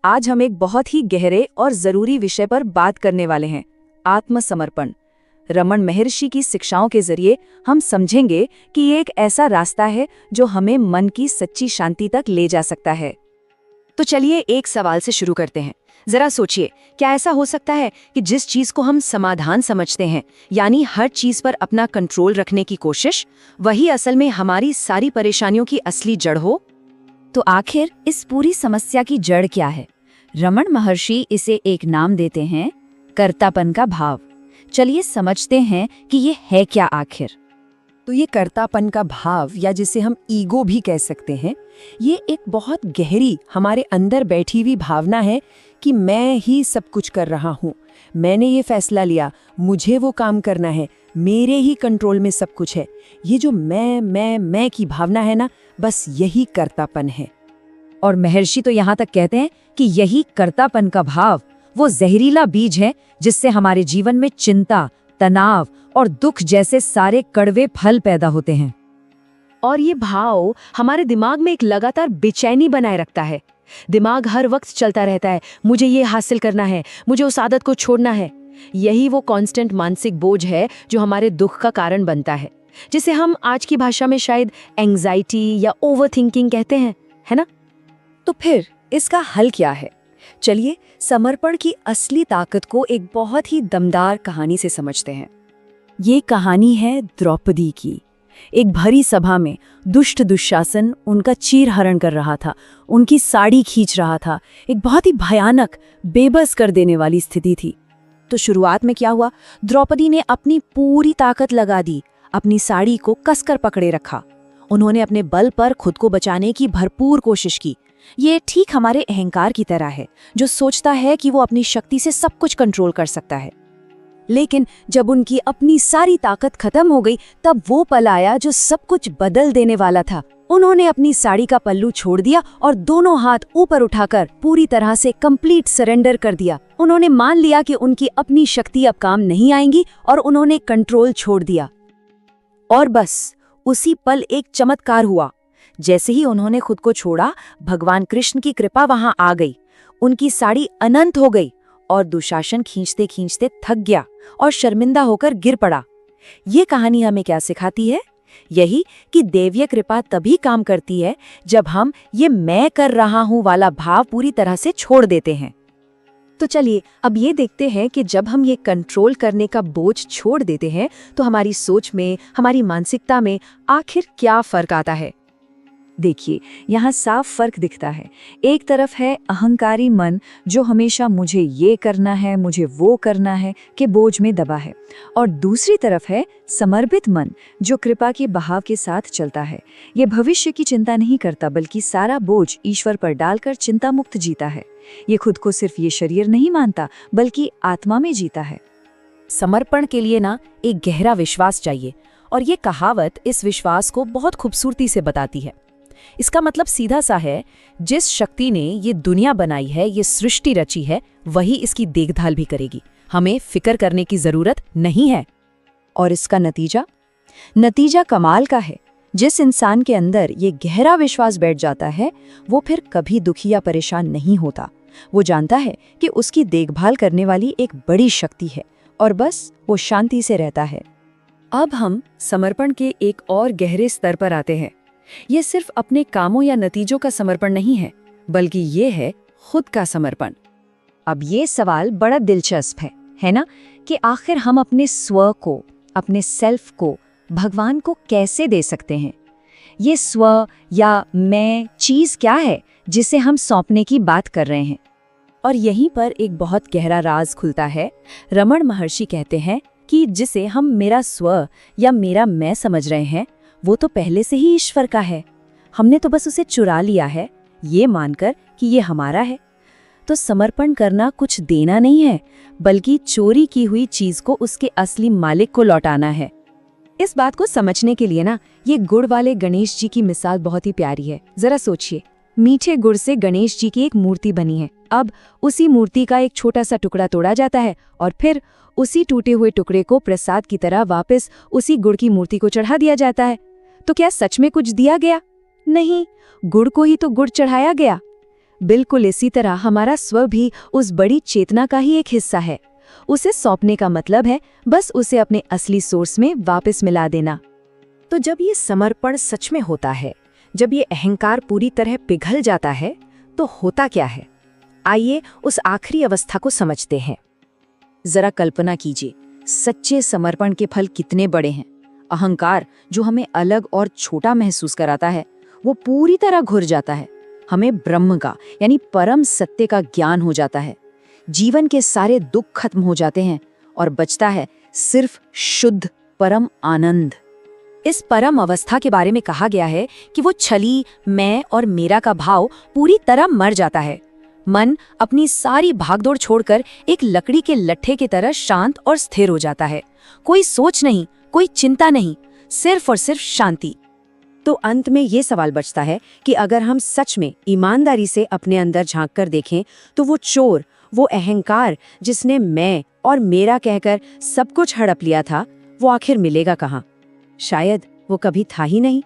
आज हम एक बहुत ही गहरे और जरूरी विषय पर बात करने वाले हैं, आत्मसमर्पण। रमन महर्षि की शिक्षाओं के जरिए हम समझेंगे कि ये एक ऐसा रास्ता है जो हमें मन की सच्ची शांति तक ले जा सकता है। तो चलिए एक सवाल से शुरू करते हैं। जरा सोचिए, क्या ऐसा हो सकता है कि जिस चीज को हम समाधान समझते हैं, यानी हर चीज पर अपना कंट्रोल रखने की कोशिश, वही असल में हमारी सारी परेशानियों की असली जड़ हो? तो आखिर इस पूरी समस्या की जड़ क्या है? रमन महर्षि इसे एक नाम देते हैं, कर्तापन का भाव। चलिए समझते हैं कि ये है क्या आखिर। तो ये कर्तापन का भाव, या जिसे हम ईगो भी कह सकते हैं, ये एक बहुत गहरी हमारे अंदर बैठी हुई भावना है कि मैं ही सब कुछ कर रहा हूँ, मैंने ये फैसला लिया, मुझे वो काम करना है, मेरे ही कंट्रोल में सब कुछ है। ये जो मैं की भावना है ना, बस यही कर्तापन है। और महर्षि तो यहाँ तक कहते हैं कि यही कर्तापन का भाव वो जहरीला बीज है जिससे हमारे जीवन में चिंता, तनाव और दुख जैसे सारे कड़वे फल पैदा होते हैं। और ये भाव हमारे दिमाग में एक लगातार बेचैनी बनाए रखता है। दिमाग हर वक्त चलता रहता है, मुझे ये हासिल करना है, मुझे उस आदत को छोड़ना है। यही वो कांस्टेंट मानसिक बोझ है जो हमारे दुख का कारण बनता है, जिसे हम आज की भाषा में शायद एंग्जाइटी या ओवरथिंकिंग कहते हैं, है ना? तो फिर इसका हल क्या है? चलिए समर्पण की असली ताकत को एक बहुत ही दमदार कहानी से समझते हैं। ये कहानी है द्रौपदी की। एक भरी सभा में दुष्ट दुशासन उनका चीरहरण कर रहा था, उनकी साड़ी खींच रहा था। एक बहुत ही भयानक, बेबस कर देने वाली स्थिति थी। तो शुरुआत में क्या हुआ? द्रौपदी ने अपनी पूरी ताकत लगा दी, अपनी साड़ी को कसकर पकड़े रखा। उन्होंने अपने बल पर खुद को बचाने की भरपूर कोशिश की। ये ठीक हमारे अहंकार की तरह है, जो सोचता है कि वो अपनी शक्ति से सब कुछ कंट्रोल कर सकता है। लेकिन जब उनकी अपनी सारी ताकत खत्म हो गई, तब वो पल आया जो सब कुछ बदल देने वाला था। उन्होंने अपनी साड़ी का पल्लू छोड़ दिया और दोनों हाथ ऊपर उठाकर पूरी तरह से कंप्लीट सरेंडर कर दिया। उन्होंने मान लिया कि उनकी अपनी शक्ति अब काम नहीं आएंगी और उन्होंने कंट्रोल छोड़ दिया। और बस उसी पल एक चमत्कार हुआ। जैसे ही उन्होंने खुद को छोड़ा, भगवान कृष्ण की कृपा वहां आ गई। उनकी साड़ी अनंत हो गई और दुशासन खींचते खींचते थक गया और शर्मिंदा होकर गिर पड़ा। ये कहानी हमें क्या सिखाती है? यही कि दैवीय कृपा तभी काम करती है जब हम ये मैं कर रहा हूं वाला भाव पूरी तरह से छोड़ देते हैं। तो चलिए अब ये देखते हैं कि जब हम ये कंट्रोल करने का बोझ छोड़ देते हैं तो हमारी सोच में, हमारी मानसिकता में आखिर क्या फर्क आता है। देखिए, यहाँ साफ फर्क दिखता है। एक तरफ है अहंकारी मन जो हमेशा मुझे ये करना है, मुझे वो करना है के बोझ में दबा है, और दूसरी तरफ है समर्पित मन जो कृपा के बहाव के साथ चलता है। ये भविष्य की चिंता नहीं करता, बल्कि सारा बोझ ईश्वर पर डालकर चिंता मुक्त जीता है। ये खुद को सिर्फ ये शरीर नहीं मानता, बल्कि आत्मा में जीता है। समर्पण के लिए ना एक गहरा विश्वास चाहिए, और ये कहावत इस विश्वास को बहुत खूबसूरती से बताती है। इसका मतलब सीधा सा है, जिस शक्ति ने ये दुनिया बनाई है, ये सृष्टि रची है, वही इसकी देखभाल भी करेगी। हमें फिक्र करने की जरूरत नहीं है। और इसका नतीजा कमाल का है। जिस इंसान के अंदर ये गहरा विश्वास बैठ जाता है, वो फिर कभी दुखी या परेशान नहीं होता। वो जानता है कि उसकी देखभाल करने वाली एक बड़ी शक्ति है और बस वो शांति से रहता है। अब हम समर्पण के एक और गहरे स्तर पर आते हैं। ये सिर्फ अपने कामों या नतीजों का समर्पण नहीं है, बल्कि ये है खुद का समर्पण। अब ये सवाल बड़ा दिलचस्प है ना, कि आखिर हम अपने स्व को, अपने सेल्फ को भगवान को कैसे दे सकते हैं? ये स्व या मैं चीज क्या है जिसे हम सौंपने की बात कर रहे हैं? और यहीं पर एक बहुत गहरा राज खुलता है। रमन महर्षि कहते हैं कि जिसे हम मेरा स्व या मेरा मैं समझ रहे हैं, वो तो पहले से ही ईश्वर का है। हमने तो बस उसे चुरा लिया है, ये मानकर कि ये हमारा है। तो समर्पण करना कुछ देना नहीं है, बल्कि चोरी की हुई चीज को उसके असली मालिक को लौटाना है। इस बात को समझने के लिए ना, ये गुड़ वाले गणेश जी की मिसाल बहुत ही प्यारी है। जरा सोचिए, मीठे गुड़ से गणेश जी की एक मूर्ति बनी है। अब उसी मूर्ति का एक छोटा सा टुकड़ा तोड़ा जाता है और फिर उसी टूटे हुए टुकड़े को प्रसाद की तरह वापस उसी गुड़ की मूर्ति को चढ़ा दिया जाता है। तो क्या सच में कुछ दिया गया? नहीं, गुड़ को ही तो गुड़ चढ़ाया गया। बिल्कुल इसी तरह हमारा स्व भी उस बड़ी चेतना का ही एक हिस्सा है। उसे सौंपने का मतलब है बस उसे अपने असली सोर्स में वापस मिला देना। तो जब ये समर्पण सच में होता है, जब ये अहंकार पूरी तरह पिघल जाता है, तो होता क्या है? आइए उस आखिरी अवस्था को समझते हैं। जरा कल्पना कीजिए, सच्चे समर्पण के फल कितने बड़े हैं। अहंकार जो हमें अलग और छोटा महसूस कराता है, वो पूरी तरह घुर जाता है। हमें ब्रह्म का यानी परम सत्य का ज्ञान हो जाता है। जीवन के सारे दुख खत्म हो जाते हैं और बचता है सिर्फ शुद्ध परम आनंद। इस परम अवस्था के बारे में कहा गया है कि वो छली, मैं और मेरा का भाव पूरी तरह मर जाता है। मन अपनी सारी भागदौड़ छोड़कर एक लकड़ी के लट्ठे की तरह शांत और स्थिर हो जाता है। कोई सोच नहीं, कोई चिंता नहीं, सिर्फ और सिर्फ शांति। तो अंत में ये सवाल बचता है कि अगर हम सच में ईमानदारी से अपने अंदर झांक कर देखें, तो वो चोर, वो अहंकार जिसने मैं और मेरा कहकर सब कुछ हड़प लिया था, वो आखिर मिलेगा कहाँ? शायद वो कभी था ही नहीं।